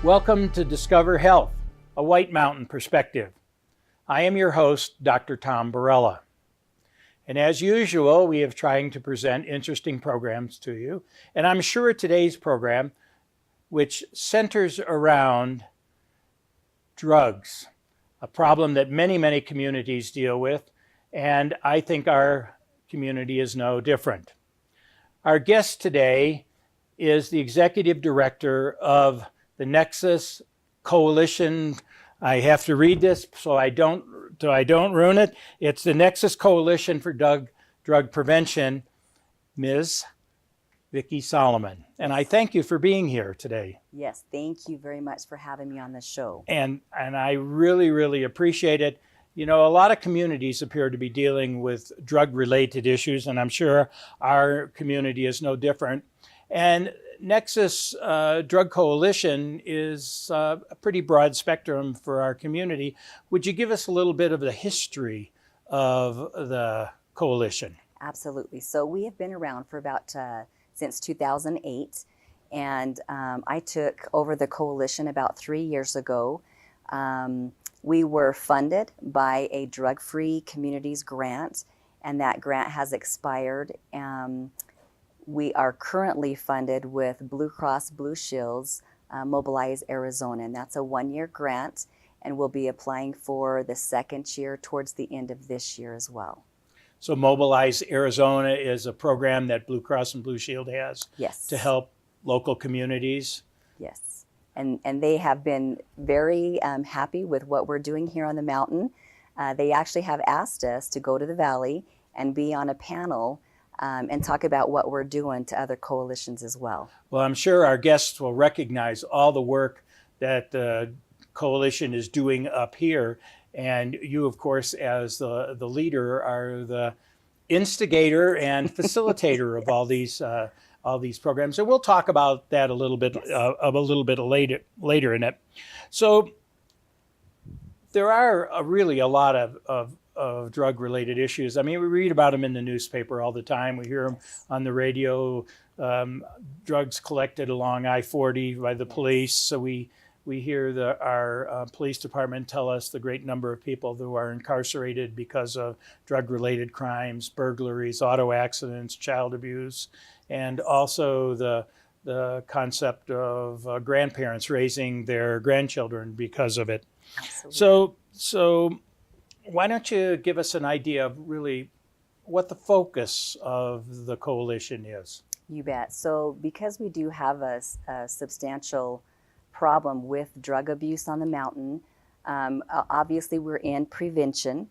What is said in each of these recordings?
Welcome to Discover Health, a White Mountain perspective. I am your host, Dr. Tom Barella. And as usual, we have trying to present interesting programs to you. And I'm sure today's program, which centers around drugs, a problem that many communities deal with, and I think our community is no different. Our guest today is the executive director of the Nexus Coalition. I have to read this so I don't ruin it. It's the Nexus Coalition for Drug Prevention, Ms. Vicky Solomon. And I thank you for being here today. Yes, thank you very much for having me on the show. And I really appreciate it. You know, a lot of communities appear to be dealing with drug-related issues, and I'm sure our community is no different. And Nexus Drug Coalition is a pretty broad spectrum for our community. Would you give us a little bit of the history of the coalition? Absolutely. So we have been around for about since 2008, and I took over the coalition about 3 years ago. We were funded by a drug-free communities grant, and that grant has expired. We are currently funded with Blue Cross Blue Shield's Mobilize Arizona, and that's a 1-year grant, and we'll be applying for the second year towards the end of this year as well. So Mobilize Arizona is a program that Blue Cross and Blue Shield has to help local communities? Yes, and they have been very happy with what we're doing here on the mountain. They actually have asked us to go to the valley and be on a panel and talk about what we're doing to other coalitions as well. Well, I'm sure our guests will recognize all the work that the coalition is doing up here. And you, of course, as the leader, are the instigator and facilitator of all these programs. And we'll talk about that a little bit later in it. So there are really a lot of drug-related issues. I mean, we read about them in the newspaper all the time. We hear them on the radio, drugs collected along I-40 by the police. So we hear our police department tell us the great number of people who are incarcerated because of drug-related crimes, burglaries, auto accidents, child abuse, and also the concept of grandparents raising their grandchildren because of it. Absolutely. So why don't you give us an idea of really what the focus of the coalition is? You bet. So because we do have a substantial problem with drug abuse on the mountain, obviously we're in prevention,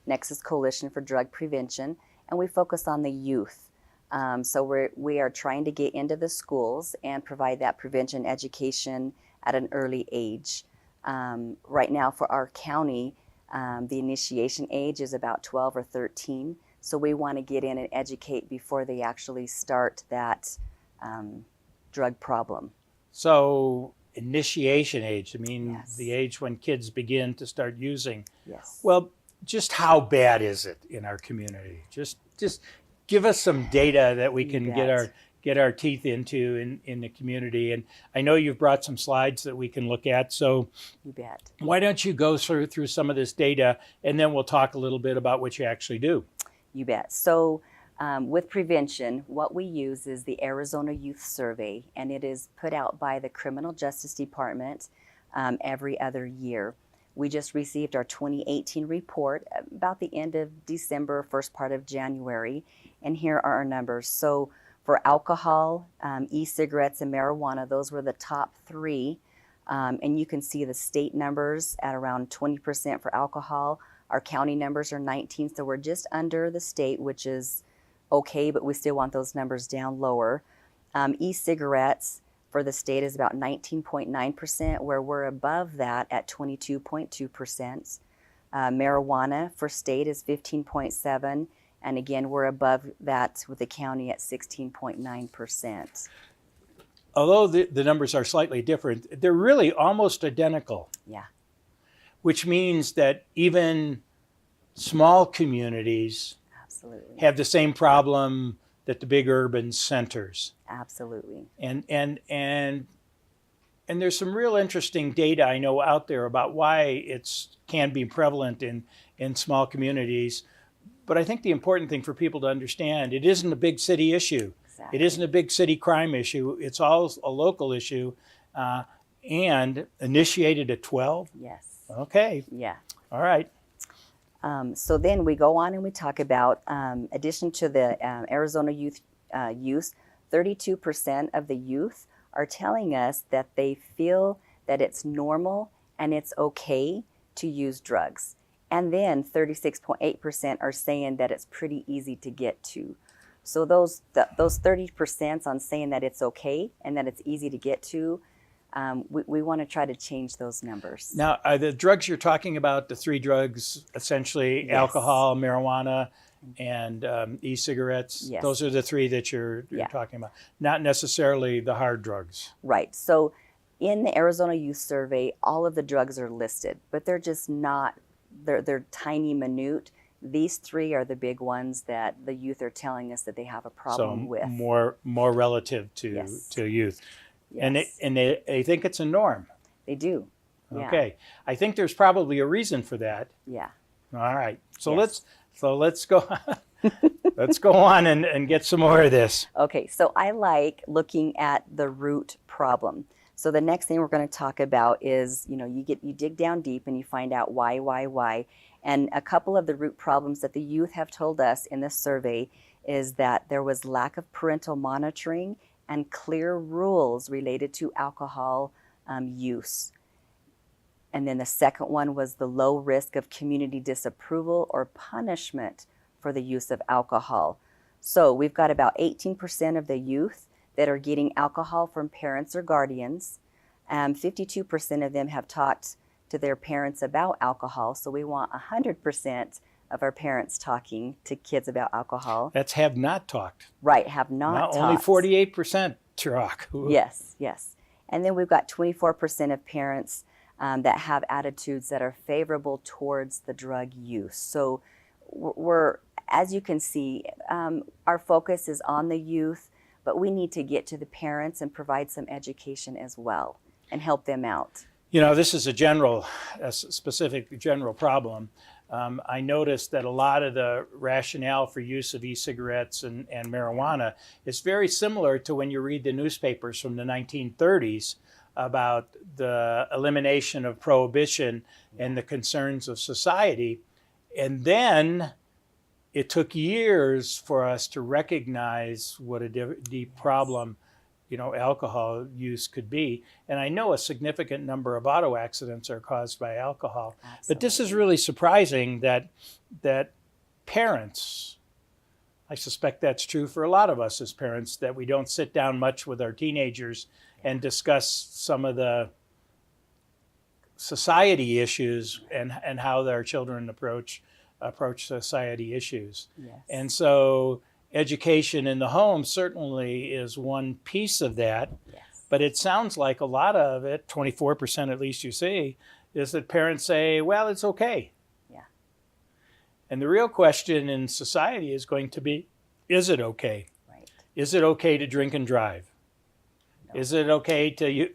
Nexus Coalition for Drug Prevention, and we focus on the youth. So we are trying to get into the schools and provide that prevention education at an early age. Right now for our county, the initiation age is about 12 or 13. So we want to get in and educate before they actually start that drug problem. So initiation age, I mean, Yes. the age when kids begin to start using. Yes. Well, just how bad is it in our community? Just give us some data that we can get our teeth into in the community. And I know you've brought some slides that we can look at. So You bet. why don't you go through some of this data, and then we'll talk a little bit about what you actually do. You bet. So with prevention, what we use is the Arizona Youth Survey, and it is put out by the Criminal Justice Department every other year. We just received our 2018 report about the end of December, first part of January, and here are our numbers. So for alcohol, e-cigarettes, and marijuana, those were the top three, and you can see the state numbers at around 20% for alcohol. Our county numbers are 19, so we're just under the state, which is okay, but we still want those numbers down lower. E-cigarettes for the state is about 19.9%, where we're above that at 22.2%. Marijuana for state is 15.7%, and again, we're above that with the county at 16.9%. Although the numbers are slightly different, they're really almost identical. Yeah. Which means that even small communities Absolutely. have the same problem that the big urban centers. Absolutely. And And there's some real interesting data I know out there about why it's can be prevalent in small communities. But I think the important thing for people to understand, it isn't a big city issue. Exactly. It isn't a big city crime issue. It's all a local issue, and initiated at 12. Yes. Okay. Yeah. All right. So then we go on and we talk about, addition to the Arizona youth use, 32% of the youth are telling us that they feel that it's normal and it's okay to use drugs. And then 36.8% are saying that it's pretty easy to get to. So those 30% on saying that it's okay and that it's easy to get to, we want to try to change those numbers. Now, are the drugs you're talking about, the three drugs, essentially Yes. alcohol, marijuana, and e-cigarettes? Yes. Those are the three that you're talking about, not necessarily the hard drugs. Right. So in the Arizona Youth Survey, all of the drugs are listed, but they're just not, they're tiny, minute. These three are the big ones that the youth are telling us that they have a problem with. More relative to Yes. to youth. Yes. And they think it's a norm. They do. Yeah. Okay. I think there's probably a reason for that. Yeah. All right. So Yes. let's go let's go on and get some more of this. Okay, so I like looking at the root problem. So the next thing we're going to talk about is, you dig down deep and you find out why. And a couple of the root problems that the youth have told us in this survey is that there was lack of parental monitoring and clear rules related to alcohol use. And then the second one was the low risk of community disapproval or punishment for the use of alcohol. So we've got about 18% of the youth that are getting alcohol from parents or guardians. 52% of them have talked to their parents about alcohol. So we want 100% of our parents talking to kids about alcohol. That's have not talked. Right, have not Only talked. 48% talk. Yes. And then we've got 24% of parents that have attitudes that are favorable towards the drug use. So we're, as you can see, our focus is on the youth, but we need to get to the parents and provide some education as well and help them out. This is a specific general problem. I noticed that a lot of the rationale for use of e-cigarettes and marijuana is very similar to when you read the newspapers from the 1930s about the elimination of prohibition and the concerns of society. And then it took years for us to recognize what a deep problem alcohol use could be. And I know a significant number of auto accidents are caused by alcohol. Absolutely. But this is really surprising that parents, I suspect that's true for a lot of us as parents, that we don't sit down much with our teenagers and discuss some of the society issues and how their children approach society issues. Yes. And so education in the home certainly is one piece of that, Yes. but it sounds like a lot of it, 24% at least you see, is that parents say, well, it's okay. Yeah. And the real question in society is going to be, is it okay? Right. Is it okay to drink and drive? No. Is it okay to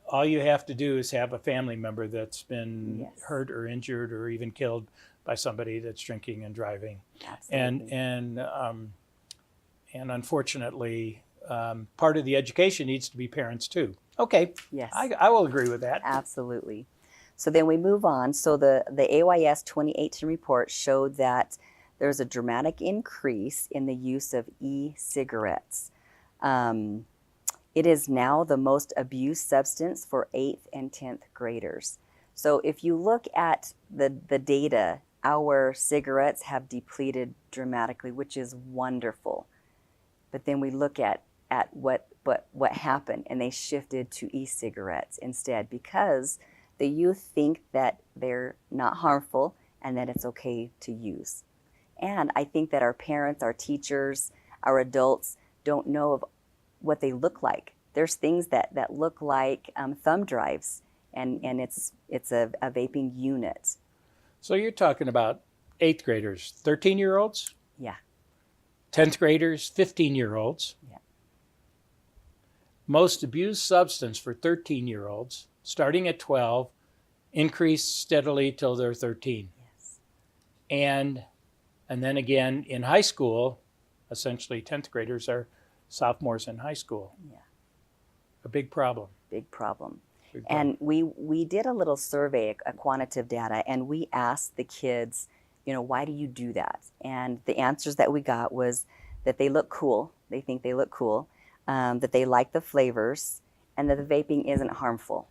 all you have to do is have a family member that's been Yes. hurt or injured or even killed by somebody that's drinking and driving. Absolutely. And unfortunately, part of the education needs to be parents too. Okay, Yes. I will agree with that. Absolutely. So then we move on. So the AYS 2018 report showed that there's a dramatic increase in the use of e-cigarettes. It is now the most abused substance for 8th and 10th graders. So if you look at the data, our cigarettes have depleted dramatically, which is wonderful. But then we look at what happened, and they shifted to e-cigarettes instead because the youth think that they're not harmful and that it's okay to use. And I think that our parents, our teachers, our adults don't know of what they look like. There's things that look like thumb drives, and it's a vaping unit. So you're talking about 8th graders, 13-year-olds? Yeah. 10th graders, 15-year-olds. Yeah. most abused substance for 13-year-olds, starting at 12, increase steadily till they're 13. Yes. And then again in high school, essentially 10th graders are sophomores in high school. Yeah. A big problem. Big problem. Big problem. And we did a little survey, a quantitative data, and we asked the kids, why do you do that? And the answers that we got was that they look cool. They think they look cool, that they like the flavors, and that the vaping isn't harmful.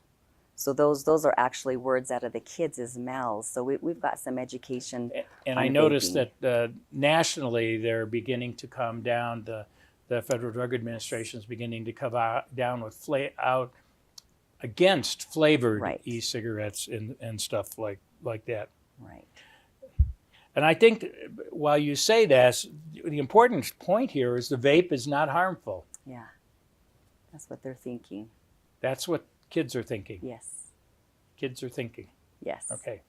So those are actually words out of the kids' mouths. So we've got some education. And on I noticed vaping. that nationally they're beginning to come down. The Federal Drug Administration is beginning to come down with out against flavored Right. e-cigarettes and stuff like that. Right. And I think while you say that, the important point here is the vape is not harmful. Yeah. That's what they're thinking. That's what kids are thinking. Yes. Kids are thinking. Yes. Okay.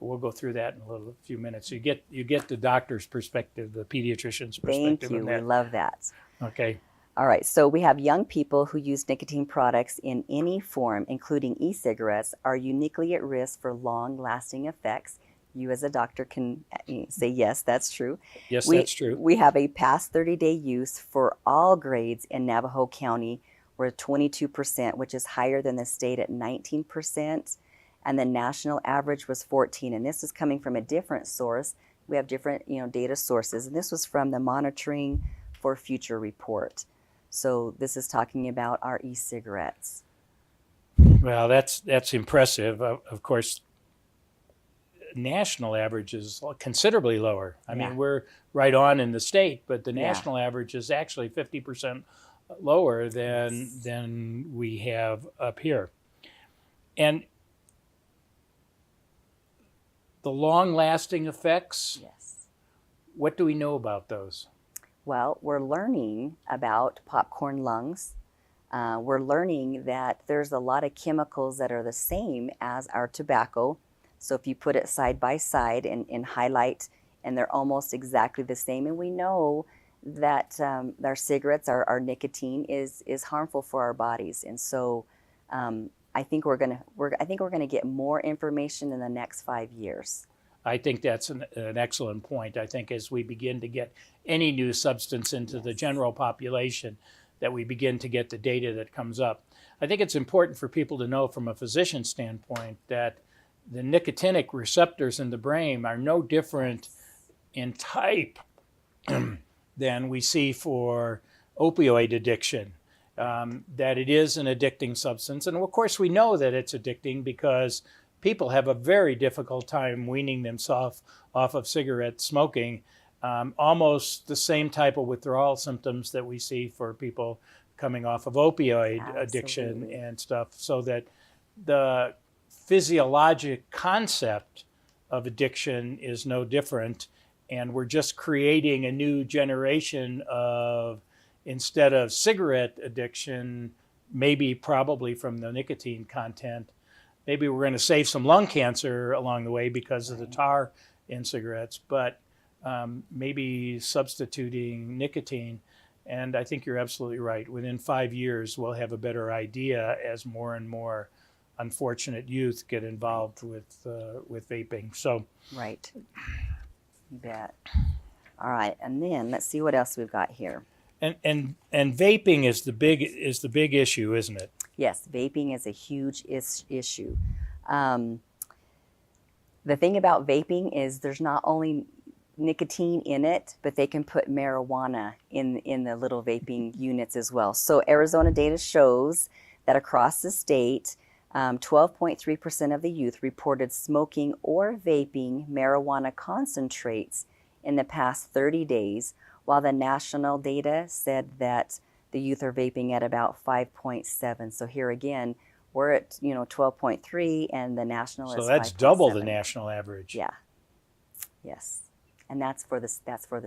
We'll go through that in a few minutes. You get the doctor's perspective, the pediatrician's perspective. Thank you. on We that. love that. Okay. All right, so we have young people who use nicotine products in any form, including e-cigarettes, are uniquely at risk for long-lasting effects. You as a doctor can say, yes, that's true. Yes, that's true. We have a past 30-day use for all grades in Navajo County. We're at 22%, which is higher than the state at 19%. And the national average was 14%. And this is coming from a different source. We have different data sources. And this was from the Monitoring for Future report. So this is talking about our e-cigarettes. Well, that's impressive. Of course, national average is considerably lower. I mean, we're right on in the state, but the national average is actually 50% lower than we have up here. And the long-lasting effects, Yes. what do we know about those? Well, we're learning about popcorn lungs. We're learning that there's a lot of chemicals that are the same as our tobacco. So if you put it side by side and highlight, and they're almost exactly the same. And we know that our cigarettes, our nicotine is harmful for our bodies. And so I think we're gonna get more information in the next 5 years. I think that's an excellent point. I think as we begin to get any new substance into the general population, that we begin to get the data that comes up. I think it's important for people to know from a physician standpoint that the nicotinic receptors in the brain are no different in type than we see for opioid addiction. That it is an addicting substance. And of course we know that it's addicting because people have a very difficult time weaning themselves off of cigarette smoking. Almost the same type of withdrawal symptoms that we see for people coming off of opioid addiction and stuff, so that the physiologic concept of addiction is no different. And we're just creating a new generation of, instead of cigarette addiction, probably from the nicotine content, maybe we're going to save some lung cancer along the way because of the tar in cigarettes, but maybe substituting nicotine. And I think you're absolutely right. Within 5 years, we'll have a better idea as more and more unfortunate youth get involved with vaping. So, right, you bet. All right, and then let's see what else we've got here. And vaping is the big issue, isn't it? Yes, vaping is a huge issue. The thing about vaping is there's not only nicotine in it, but they can put marijuana in the little vaping units as well. So Arizona data shows that across the state, 12.3% of the youth reported smoking or vaping marijuana concentrates in the past 30 days, while the national data said that the youth are vaping at about 5.7. So here again, we're at 12.3, and the national is 5.7. So that's double the national average. Yeah. Yes, and that's for the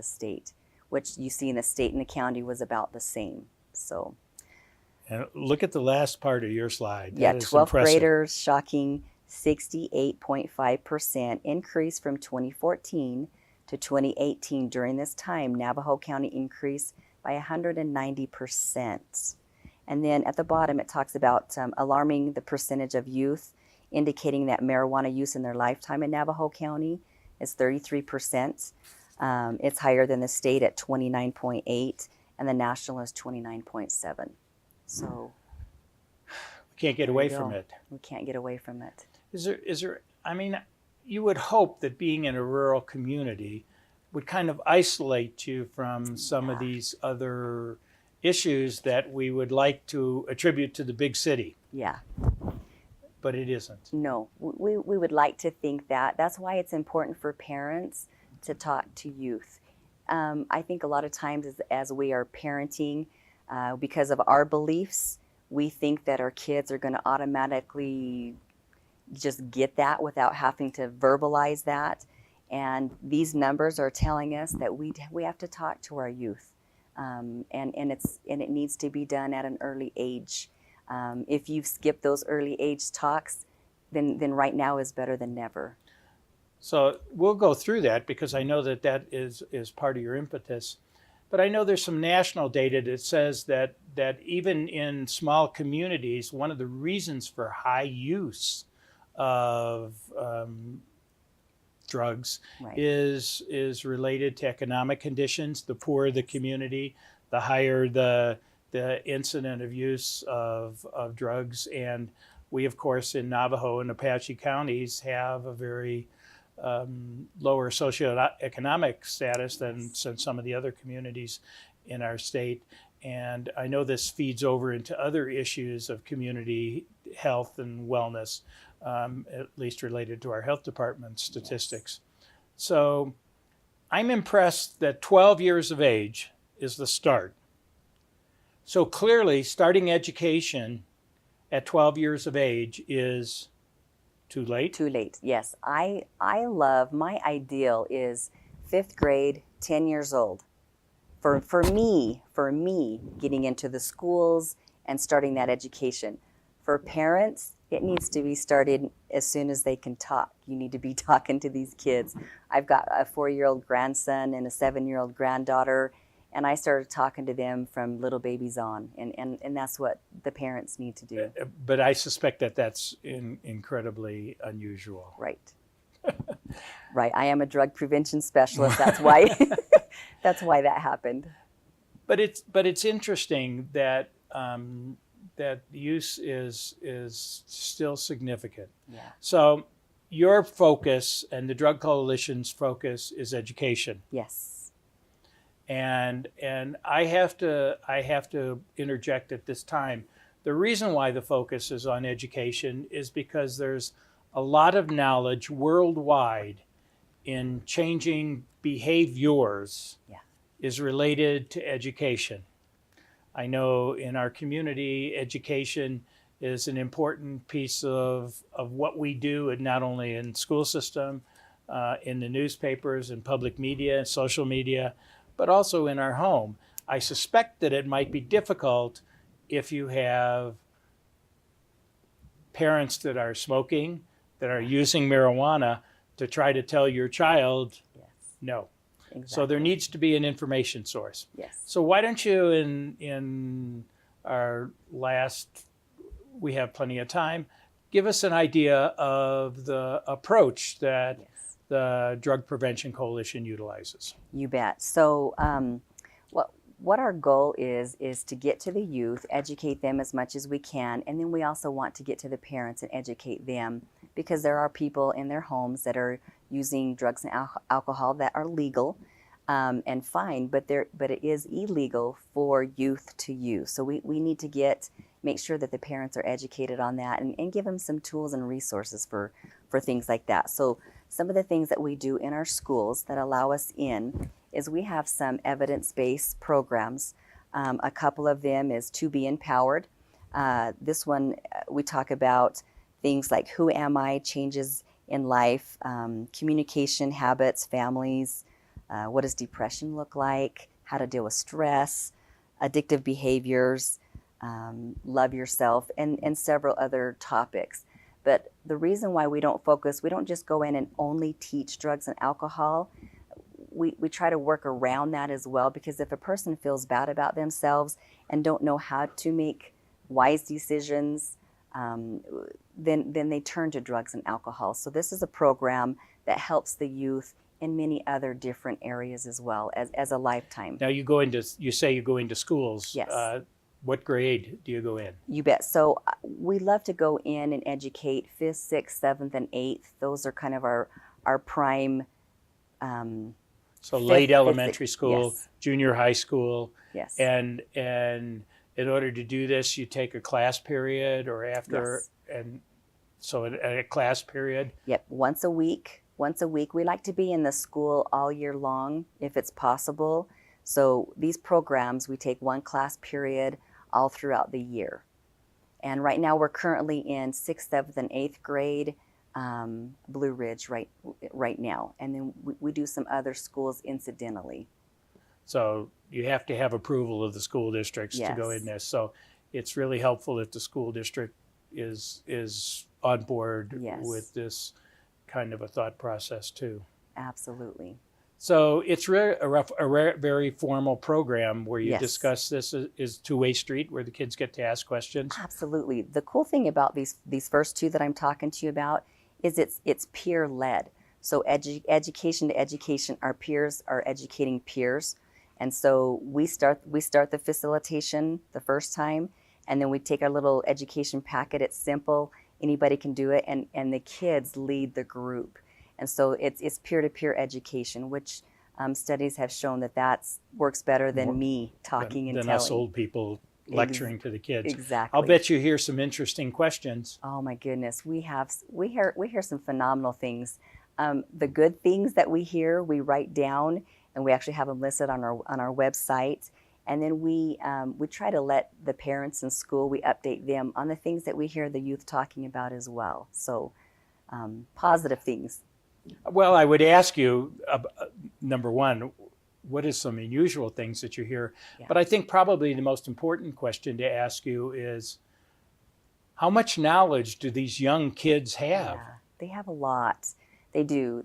state, which you see in the state and the county was about the same. So. And look at the last part of your slide. Yeah, that is 12th impressive. graders, shocking 68.5% increase from 2014 to 2018. During this time, Navajo County increased by 190%. And then at the bottom, it talks about alarming the percentage of youth, indicating that marijuana use in their lifetime in Navajo County is 33%. It's higher than the state at 29.8, and the national is 29.7. So We can't get there away you from go. it. We can't get away from it. Is there, I mean, you would hope that being in a rural community would kind of isolate you from some of Yeah. these other issues that we would like to attribute to the big city, Yeah. but it isn't. No, we would like to think that. That's why it's important for parents to talk to youth. I think a lot of times as we are parenting, because of our beliefs, we think that our kids are going to automatically just get that without having to verbalize that. And these numbers are telling us that we have to talk to our youth, and it needs to be done at an early age. If you've skipped those early age talks, then right now is better than never. So we'll go through that because I know that that is part of your impetus. But I know there's some national data that says that even in small communities, one of the reasons for high use of drugs Right. is related to economic conditions. The poorer the community, the higher the incident of use of drugs. And we, of course, in Navajo and Apache counties have a very lower socioeconomic status than some of the other communities in our state. And I know this feeds over into other issues of community health and wellness, at least related to our health department statistics. Yes. So I'm impressed that 12 years of age is the start. So clearly, starting education at 12 years of age is too late? Too late, yes. I love, my ideal is 5th grade, 10 years old. For me, getting into the schools and starting that education. For parents, it needs to be started as soon as they can talk. You need to be talking to these kids. I've got a 4-year-old grandson and a 7-year-old granddaughter, and I started talking to them from little babies on, and that's what the parents need to do. But I suspect that that's incredibly unusual. Right. Right. I am a drug prevention specialist. That's why that's why that happened. But it's interesting that that use is still significant. Yeah. So your focus and the Drug Coalition's focus is education. Yes. And I have to interject at this time. The reason why the focus is on education is because there's a lot of knowledge worldwide in changing behaviors is related to education. I know in our community, education is an important piece of what we do, and not only in school system, in the newspapers and public media and social media, but also in our home. I suspect that it might be difficult if you have parents that are smoking, that are using marijuana, to try to tell your child no. Exactly. So there needs to be an information source. Yes. So why don't you, in our last, we have plenty of time, give us an idea of the approach that the Drug Prevention Coalition utilizes. You bet. So what our goal is to get to the youth, educate them as much as we can, and then we also want to get to the parents and educate them, because there are people in their homes that are using drugs and alcohol that are legal and fine, but it is illegal for youth to use. So we need to make sure that the parents are educated on that and give them some tools and resources for things like that. So some of the things that we do in our schools that allow us in is we have some evidence-based programs. A couple of them is To Be Empowered. This one, we talk about things like who am I, changes in life, communication habits, families, what does depression look like, how to deal with stress, addictive behaviors, love yourself, and several other topics. But the reason why we don't just go in and only teach drugs and alcohol. We try to work around that as well, because if a person feels bad about themselves and don't know how to make wise decisions, then they turn to drugs and alcohol. So this is a program that helps the youth in many other different areas as well as a lifetime. Now you say you go into schools. Yes. What grade do you go in? You bet. So we love to go in and educate 5th, 6th, 7th, and 8th. Those are kind of our prime. So Fifth, late fifth, elementary school, yes. junior high school. Yes. And in order to do this, you take a class period or after, Yes. and so at a class period. Yep, once a week. Once a week. We like to be in the school all year long if it's possible. So these programs, we take one class period all throughout the year. And right now we're currently in 6th, 7th, and 8th grade, Blue Ridge right now. And then we do some other schools incidentally. So you have to have approval of the school districts to go Yes. in this. So it's really helpful if the school district is on board Yes. with this kind of a thought process too. Absolutely. So it's a very formal program where you Yes. discuss this is two-way street where the kids get to ask questions. Absolutely. The cool thing about these first two that I'm talking to you about is it's peer led. So education to education, our peers are educating peers, and so we start the facilitation the first time, and then we take our little education packet. It's simple, anybody can do it, and the kids lead the group, and so it's peer to peer education, which studies have shown that works better than me talking and than telling. us old people lecturing to the kids. Exactly. I'll bet you hear some interesting questions. Oh my goodness, we hear some phenomenal things. The good things that we hear, we write down, and we actually have them listed on our website. And then we try to let the parents in school, we update them on the things that we hear the youth talking about as well. So positive things. Well, I would ask you, number one, what is some unusual things that you hear? Yeah. But I think probably the most important question to ask you is, how much knowledge do these young kids have? Yeah, they have a lot. They do.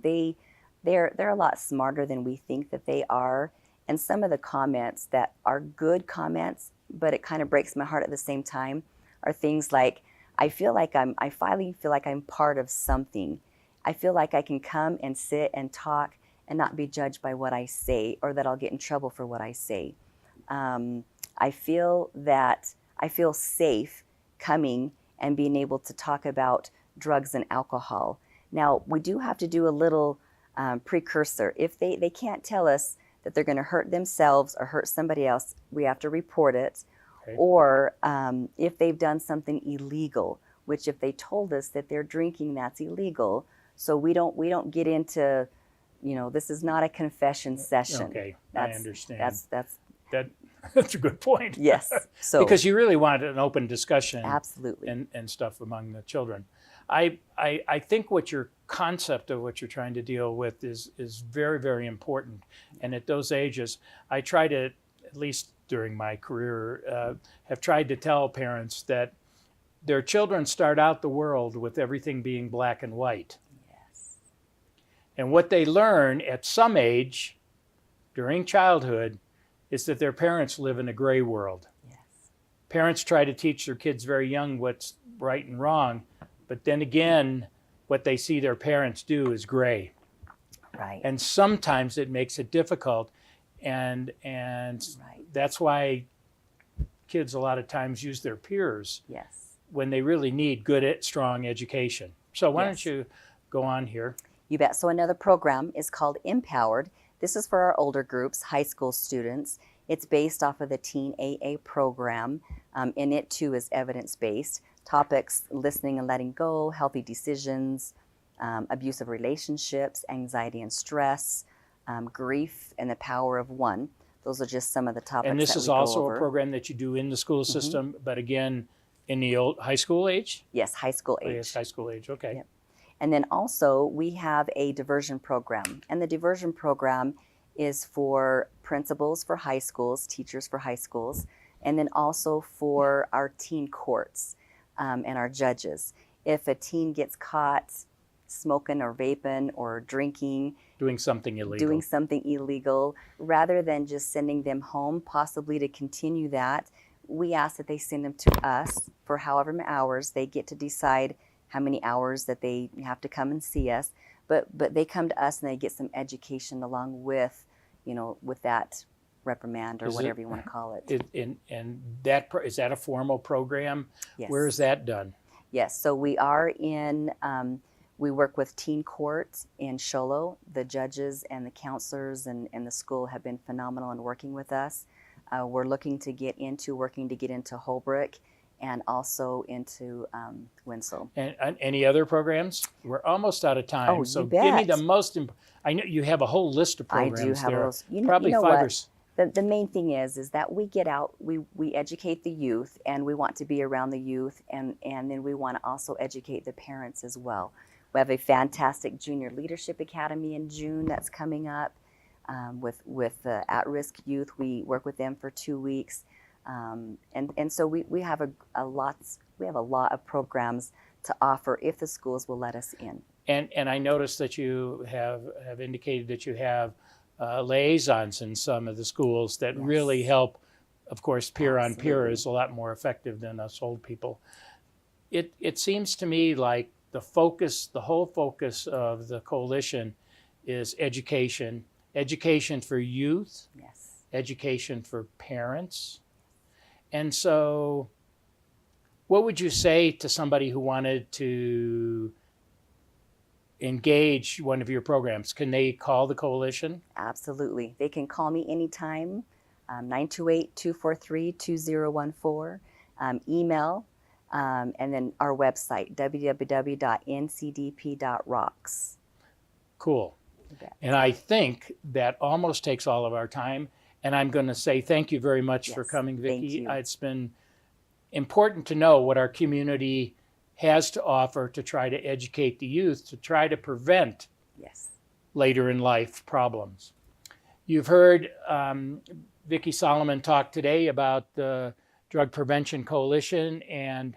They're a lot smarter than we think that they are. And some of the comments that are good comments, but it kind of breaks my heart at the same time, are things like, I finally feel like I'm part of something. I feel like I can come and sit and talk and not be judged by what I say, or that I'll get in trouble for what I say. I feel safe coming and being able to talk about drugs and alcohol. Now, we do have to do a little precursor. If they can't tell us that they're going to hurt themselves or hurt somebody else, we have to report it. Okay. Or if they've done something illegal, which if they told us that they're drinking, that's illegal. So we don't get into, this is not a confession session. Okay, I understand. That's a good point. yes. So because you really want an open discussion. absolutely. And stuff among the children. I think what your concept of what you're trying to deal with is very, very important. And at those ages, I try to, at least during my career, have tried to tell parents that their children start out the world with everything being black and white. Yes. And what they learn at some age during childhood is that their parents live in a gray world. Yes. Parents try to teach their kids very young what's right and wrong, but then again, what they see their parents do is gray. Right. And sometimes it makes it difficult, and right. that's why kids a lot of times use their peers Yes. when they really need good, strong education. So why Yes. don't you go on here? You bet. So another program is called Empowered. This is for our older groups, high school students. It's based off of the Teen AA program, and it too is evidence-based. Topics: listening and letting go, healthy decisions, abusive relationships, anxiety and stress, grief, and the power of one. Those are just some of the topics. And this that is we go also over. a program that you do in the school system, but again, in the old high school age? Yes, high school Oh, age. yes, high school age, okay. Yep. And then also we have a diversion program. And the diversion program is for principals for high schools, teachers for high schools, and then also for our teen courts and our judges. If a teen gets caught smoking or vaping or drinking, Doing something illegal. rather than just sending them home, possibly to continue that, we ask that they send them to us for however many hours. They get to decide how many hours that they have to come and see us. But they come to us and they get some education along with, with that reprimand or whatever you want to call it. And is that a formal program? Yes. Where is that done? Yes. So we are in. We work with teen courts in Sholo. The judges and the counselors and the school have been phenomenal in working with us. We're looking to get into Holbrook and also into Winslow. And any other programs? We're almost out of time. Oh, so you bet. Give me the most. I know you have a whole list of programs. I do have there. those. Probably five what? or six. The main thing is that we get out, we educate the youth, and we want to be around the youth, and then we want to also educate the parents as well. We have a fantastic Junior Leadership Academy in June that's coming up with the at-risk youth. We work with them for 2 weeks, and so we have a lot of programs to offer if the schools will let us in. And I noticed that you have indicated that you have liaisons in some of the schools that Yes. really help. Of course, peer on peer Absolutely. is a lot more effective than us old people. It seems to me like the whole focus of the coalition is education for youth, Yes. education for parents. And so what would you say to somebody who wanted to engage one of your programs? Can they call the coalition? Absolutely. They can call me anytime, 928-243-2014, email, and then our website, www.ncdp.rocks. Cool. You bet. And I think that almost takes all of our time. And I'm going to say thank you very much for Yes, coming, thank Vicki. you. It's been important to know what our community has to offer to try to educate the youth, to try to prevent Yes. later in life problems. You've heard Vicky Solomon talk today about the Drug Prevention Coalition, and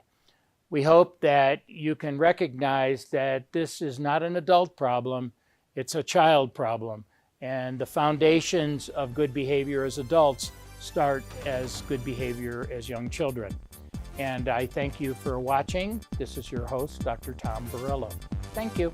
we hope that you can recognize that this is not an adult problem, it's a child problem. And the foundations of good behavior as adults start as good behavior as young children. And I thank you for watching. This is your host, Dr. Tom Borello. Thank you.